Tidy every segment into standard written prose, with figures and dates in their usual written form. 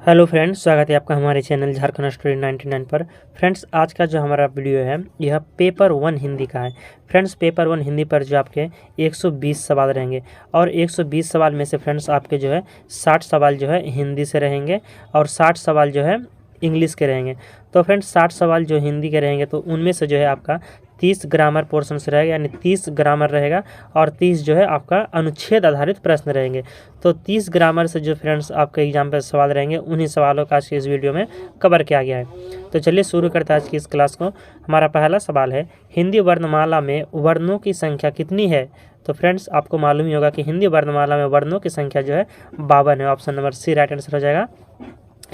Hello friends, स्वागत है आपका हमारे चैनल झारखंड स्टोरी 99 पर। फ्रेंड्स, आज का जो हमारा वीडियो है यह पेपर 1 हिंदी का है। फ्रेंड्स, पेपर 1 हिंदी पर जो आपके 120 सवाल रहेंगे और 120 सवाल में से फ्रेंड्स आपके जो है 60 सवाल जो है हिंदी से रहेंगे और 60 सवाल जो है इंग्लिश के रहेंगे। तो फ्रेंड्स, 60 सवाल जो हिंदी के रहेंगे तो उनमें से जो है आपका 30 ग्रामर पोर्शन से रहेगा, यानी 30 ग्रामर रहेगा और 30 जो है आपका अनुच्छेद आधारित प्रश्न रहेंगे। तो 30 ग्रामर से जो फ्रेंड्स आपके एग्जाम पर सवाल रहेंगे उन्हीं सवालों का आज की इस वीडियो में कवर किया गया है। तो चलिए शुरू करते हैं आज की इस क्लास को। हमारा पहला सवाल है, हिंदी वर्णमाला में वर्णों की संख्या कितनी है? तो फ्रेंड्स, आपको मालूम ही होगा कि हिंदी वर्णमाला में वर्णों की संख्या जो है 52 है। Option number C right answer हो जाएगा।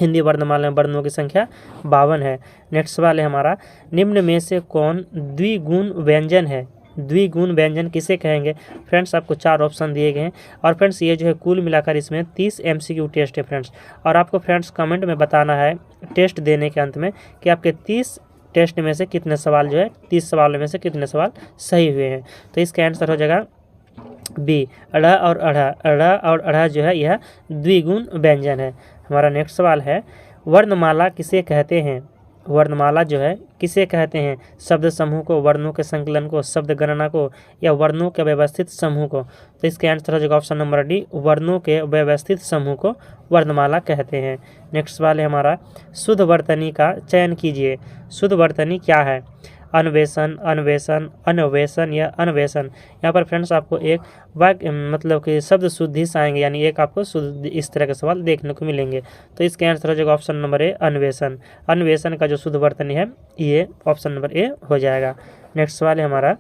हिंदी वर्णमाला में वर्णों की संख्या 52 है। नेक्स्ट सवाल है हमारा, निम्न में से कौन द्विगुण व्यंजन है? द्विगुण व्यंजन किसे कहेंगे? फ्रेंड्स, आपको 4 ऑप्शन दिए गए हैं और फ्रेंड्स ये जो है कुल मिलाकर इसमें 30 MCQ टेस्ट है फ्रेंड्स। और आपको फ्रेंड्स कमेंट में बताना है टेस्ट देने के अंत में कि आपके 30 टेस्ट में से कितने सवाल जो है 30 सवालों में से कितने सवाल सही हुए हैं। तो इसका आंसर हो जाएगा बी, अढ़ा और अढ़ा। अढ़ा और अढ़ा जो है यह द्विगुण व्यंजन है। हमारा नेक्स्ट सवाल है, वर्णमाला किसे कहते हैं? वर्णमाला जो है किसे कहते हैं? शब्द समूह को, वर्णों के संकलन को, शब्द गणना को या वर्णों के व्यवस्थित समूह को? तो इसके आंसर हो जाएगा ऑप्शन नंबर डी, वर्णों के व्यवस्थित समूह को वर्णमाला कहते हैं। नेक्स्ट सवाल है हमारा, शुद्ध वर्तनी का चयन कीजिए। शुद्ध वर्तनी क्या है? अन्वेषण, अन्वेषण, अन्वेषण या अन्वेषण। यहाँ पर फ्रेंड्स आपको एक वाक्य मतलब कि शब्द शुद्धि से आएंगे, यानी एक आपको शुद्ध इस तरह के सवाल देखने को मिलेंगे। तो इसके आंसर हो जाएगा ऑप्शन नंबर ए, अन्वेषण। अन्वेषण का जो शुद्ध वर्तनी है ये ऑप्शन नंबर ए हो जाएगा। नेक्स्ट सवाल है हमारा,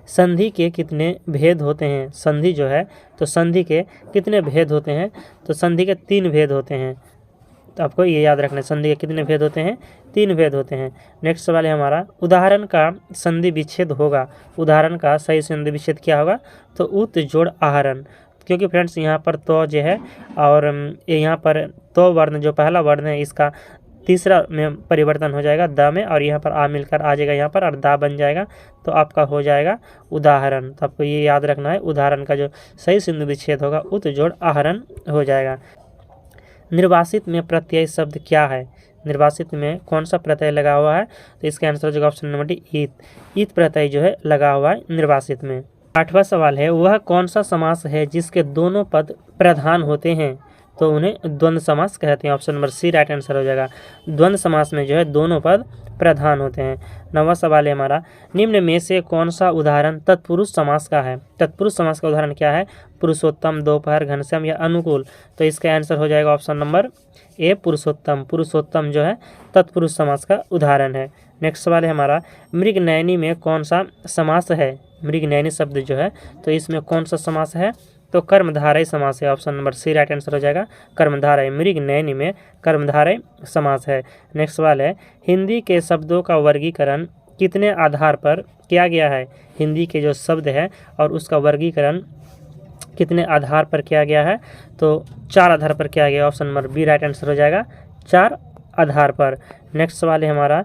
संधि के कितने भेद होते हैं? संधि जो है तो संधि के कितने भेद होते हैं? तो संधि के 3 भेद होते हैं। तो आपको ये याद रखना है, संधि के कितने भेद होते हैं? 3 भेद होते हैं। नेक्स्ट सवाल है हमारा, उदाहरण का संधि विच्छेद होगा। उदाहरण का सही संधि विच्छेद क्या होगा? तो उत जोड़ आहरण। क्योंकि फ्रेंड्स यहाँ पर तो जो है और यहाँ पर तो वर्ण जो पहला वर्ण है इसका तीसरा में परिवर्तन हो जाएगा द में, और यहाँ पर आ मिलकर आ जाएगा यहाँ पर और दा बन जाएगा, तो आपका हो जाएगा उदाहरण। तो आपको ये याद रखना है, उदाहरण का जो सही संधि विच्छेद होगा उत जोड़ आहरण हो जाएगा। निर्वासित में प्रत्यय शब्द क्या है? निर्वासित में कौन सा प्रत्यय लगा हुआ है? तो इसका आंसर हो जाएगा ऑप्शन नंबर डी, ईत। ईत प्रत्यय जो है लगा हुआ है निर्वासित में। 8वां सवाल है, वह कौन सा समास है जिसके दोनों पद प्रधान होते हैं? तो उन्हें द्वंद्व समास कहते हैं। Option number C right answer हो जाएगा। द्वंद्व समास में जो है दोनों पद प्रधान होते हैं। 9वां सवाल है हमारा, निम्न में से कौन सा उदाहरण तत्पुरुष समास का है? तत्पुरुष समास का उदाहरण क्या है? पुरुषोत्तम, दोपहर, घनश्याम या अनुकूल। तो इसका आंसर हो जाएगा ऑप्शन नंबर ए, पुरुषोत्तम। पुरुषोत्तम जो है तत्पुरुष समास का उदाहरण है। नेक्स्ट सवाल है हमारा, मृगनयनी में कौन सा समास है? मृगनयनी शब्द जो है तो इसमें कौन सा समास है? तो कर्मधारय समास है। Option number C right answer हो जाएगा, कर्मधारय। मृगनयनी में कर्मधारय समास है। नेक्स्ट सवाल है, हिंदी के शब्दों का वर्गीकरण कितने आधार पर किया गया है? हिंदी के जो शब्द है और उसका वर्गीकरण कितने आधार पर किया गया है? तो 4 आधार पर किया गया। Option number B right answer हो जाएगा, 4 आधार पर। नेक्स्ट सवाल है हमारा,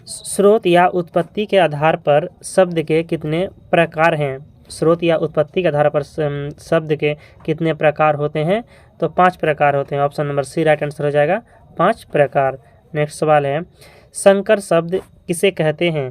स्रोत या उत्पत्ति के आधार पर शब्द के कितने प्रकार हैं? स्रोत या उत्पत्ति के आधार पर शब्द के कितने प्रकार होते हैं? तो 5 प्रकार होते हैं। Option number C right answer हो जाएगा, 5 प्रकार। नेक्स्ट सवाल है, संकर शब्द किसे कहते हैं?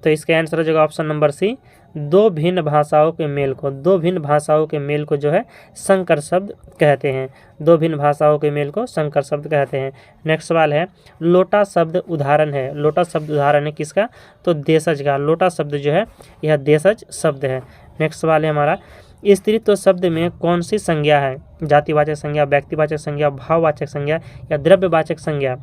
तो इसका आंसर हो जाएगा ऑप्शन नंबर सी, दो भिन्न भाषाओं के मेल को। दो भिन्न भाषाओं के मेल को जो है संकर शब्द कहते हैं। दो भिन्न भाषाओं के मेल को संकर शब्द कहते हैं। नेक्स्ट सवाल है, लोटा शब्द उदाहरण है। लोटा शब्द उदाहरण है किसका? तो देशज का। लोटा शब्द जो है यह देशज शब्द है। नेक्स्ट सवाल है हमारा, स्त्रीत्व शब्द में कौन सी संज्ञा है? जातिवाचक संज्ञा, व्यक्तिवाचक संज्ञा, भाववाचक संज्ञा या द्रव्यवाचक संज्ञा?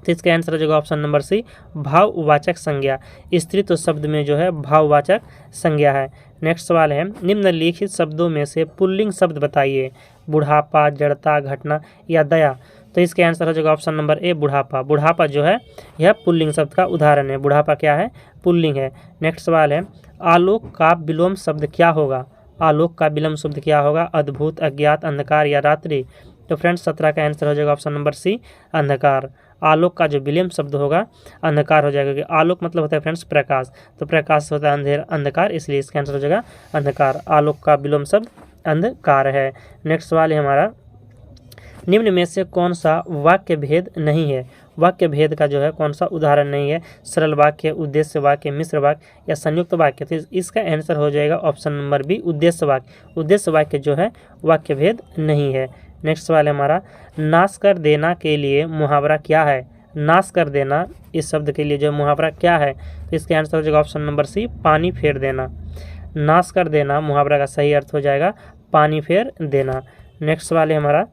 तो इसका आंसर हो जाएगा ऑप्शन नंबर सी, भाववाचक संज्ञा। स्त्रीत्व शब्द में जो है भाववाचक संज्ञा है। नेक्स्ट सवाल है, निम्नलिखित शब्दों में से पुल्लिंग शब्द बताइए। बुढ़ापा, जड़ता, घटना या दया। तो इसका आंसर हो जाएगा ऑप्शन नंबर ए, बुढ़ापा। बुढ़ापा जो है यह पुल्लिंग शब्द का उदाहरण है। बुढ़ापा क्या है? पुल्लिंग है। नेक्स्ट सवाल है, आलोक का विलोम शब्द क्या होगा? आलोक का विलोम शब्द क्या होगा? अद्भुत, अज्ञात, अंधकार या रात्रि। तो फ्रेंड्स 17 का आंसर हो जाएगा ऑप्शन नंबर सी, अंधकार। आलोक का जो विलोम शब्द होगा अंधकार हो जाएगा, क्योंकि आलोक मतलब होता है फ्रेंड्स प्रकाश, तो प्रकाश होता है अंधेर अंधकार, इसलिए इसका आंसर हो जाएगा अंधकार। आलोक का विलोम शब्द अंधकार है। नेक्स्ट सवाल है हमारा, निम्न में से कौन सा वाक्य भेद नहीं है? वाक्य भेद का जो है कौन सा उदाहरण नहीं है? सरल वाक्य, उद्देश्य वाक्य, मिश्र वाक्य या संयुक्त वाक्य। तो इसका आंसर हो जाएगा ऑप्शन नंबर बी, उद्देश्य वाक्य। उद्देश्य वाक्य जो है वाक्य भेद नहीं है। नेक्स्ट सवाल है हमारा, नाश कर देना के लिए मुहावरा क्या है? नाश कर देना इस शब्द के लिए जो मुहावरा क्या है? तो इसका आंसर हो जाएगा ऑप्शन नंबर सी, पानी फेर देना। नाश कर देना मुहावरा का सही अर्थ हो जाएगा पानी फेर देना। नेक्स्ट सवाल है हमारा,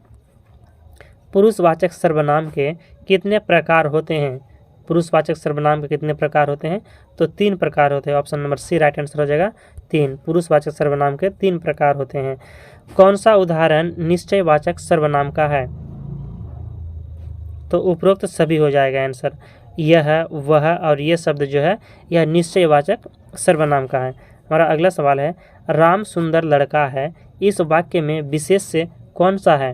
पुरुषवाचक सर्वनाम के कितने प्रकार होते हैं? पुरुषवाचक सर्वनाम के कितने प्रकार होते हैं? तो 3 प्रकार होते हैं। Option number C right answer हो जाएगा 3। पुरुषवाचक सर्वनाम के 3 प्रकार होते हैं। कौन सा उदाहरण निश्चयवाचक सर्वनाम का है? तो उपरोक्त सभी हो जाएगा आंसर। यह, वह और ये शब्द जो है यह निश्चयवाचक सर्वनाम का है। हमारा अगला सवाल है, राम सुंदर लड़का है, इस वाक्य में विशेष से कौन सा है?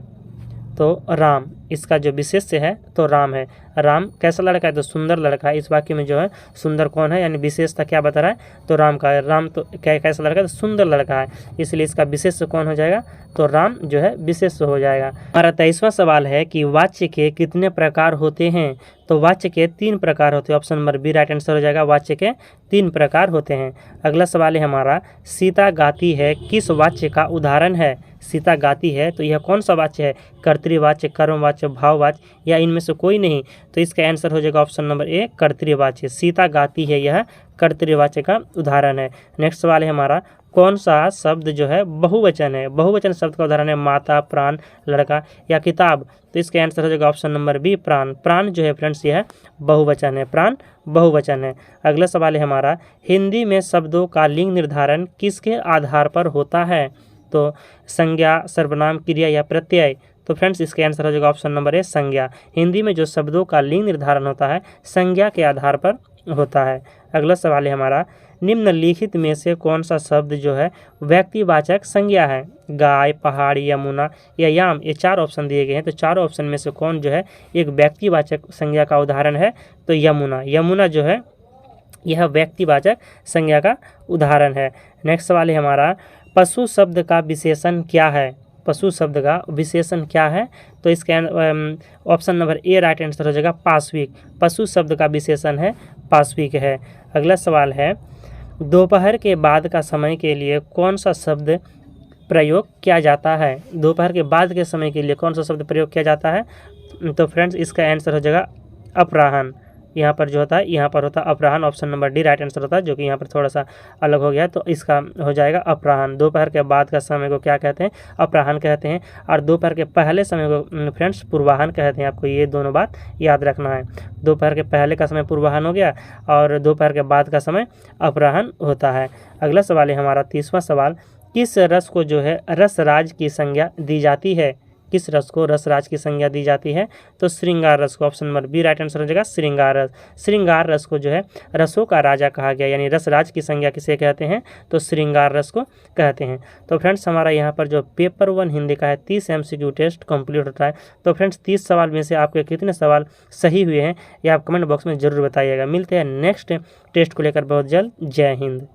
तो राम, इसका जो विशेष है तो राम है। राम कैसा लड़का है? तो सुंदर लड़का है। इस वाक्य में जो है सुंदर कौन है, यानी विशेषता क्या बता रहा है? तो राम का है। राम तो कैसा लड़का है? तो सुंदर लड़का है, इसलिए इसका विशेष कौन हो जाएगा? तो राम जो है विशेष हो जाएगा। हमारा 23वां सवाल है कि वाच्य के कितने प्रकार होते हैं? तो वाच्य के 3 प्रकार होते हैं। Option number B right answer हो जाएगा, वाच्य के 3 प्रकार होते हैं। अगला सवाल है हमारा, सीता गाती है किस वाच्य का उदाहरण है? सीता गाती है तो यह कौन सा वाच्य है? कर्तृवाच्य, कर्मवाच्य, भाववाच्य या इनमें से कोई नहीं? तो इसका आंसर हो जाएगा ऑप्शन नंबर ए, कर्तृवाच्य। सीता गाती है यह कर्तृवाच्य का उदाहरण है। नेक्स्ट सवाल है हमारा, कौन सा शब्द जो है बहुवचन है? बहुवचन शब्द का उदाहरण है माता, प्राण, लड़का या किताब। तो इसका आंसर हो जाएगा ऑप्शन नंबर बी, प्राण। प्राण जो है फ्रेंड्स यह बहुवचन है, प्राण बहुवचन है। अगला सवाल है हमारा, हिंदी में शब्दों का लिंग निर्धारण किसके आधार पर होता है? तो संज्ञा, सर्वनाम, क्रिया या प्रत्यय। तो फ्रेंड्स इसका आंसर हो जाएगा ऑप्शन नंबर ए, संज्ञा। हिंदी में जो शब्दों का लिंग निर्धारण होता है संज्ञा के आधार पर होता है। अगला सवाल है हमारा, निम्नलिखित में से कौन सा शब्द जो है व्यक्तिवाचक संज्ञा है? गाय, पहाड़, यमुना या याम, ये 4 ऑप्शन दिए गए हैं। तो चारों ऑप्शन में से कौन जो है एक व्यक्तिवाचक संज्ञा का उदाहरण है? तो यमुना। यमुना जो है यह व्यक्तिवाचक संज्ञा का उदाहरण है। नेक्स्ट सवाल है हमारा, पशु शब्द का विशेषण क्या है? पशु शब्द का विशेषण क्या है? तो इसका option number A right answer हो जाएगा, पाश्विक। पशु शब्द का विशेषण है पाश्विक है। अगला सवाल है, दोपहर के बाद का समय के लिए कौन सा शब्द प्रयोग किया जाता है? दोपहर के बाद के समय के लिए कौन सा शब्द प्रयोग किया जाता है? तो फ्रेंड्स इसका आंसर हो जाएगा अपराह्न। यहाँ पर जो होता है यहाँ पर होता है अपराह्न। Option number D right answer होता है, जो कि यहाँ पर थोड़ा सा अलग हो गया। तो इसका हो जाएगा अपराह्न। दोपहर के बाद का समय को क्या कहते हैं? अपराह्न कहते हैं। और दोपहर के पहले समय को फ्रेंड्स पूर्वाह्न कहते हैं। आपको ये दोनों बात याद रखना है। दोपहर के पहले का समय पूर्वाह्न हो गया और दोपहर के बाद का समय अपराह्न होता है। अगला सवाल है हमारा 30वां सवाल, किस रस को जो है रसराज की संज्ञा दी जाती है? किस रस को रसराज की संज्ञा दी जाती है? तो श्रृंगार रस को। Option number B right answer हो जाएगा, श्रृंगार रस। श्रृंगार रस को जो है रसों का राजा कहा गया, यानी रसराज की संज्ञा किसे कहते हैं? तो श्रृंगार रस को कहते हैं। तो फ्रेंड्स हमारा यहाँ पर जो पेपर 1 हिंदी का है 30 MCQ टेस्ट कंप्लीट होता है। तो फ्रेंड्स 30 सवाल में से आपके कितने सवाल सही हुए हैं ये आप कमेंट बॉक्स में जरूर बताइएगा। मिलते हैं नेक्स्ट टेस्ट को लेकर बहुत जल्द। जय हिंद।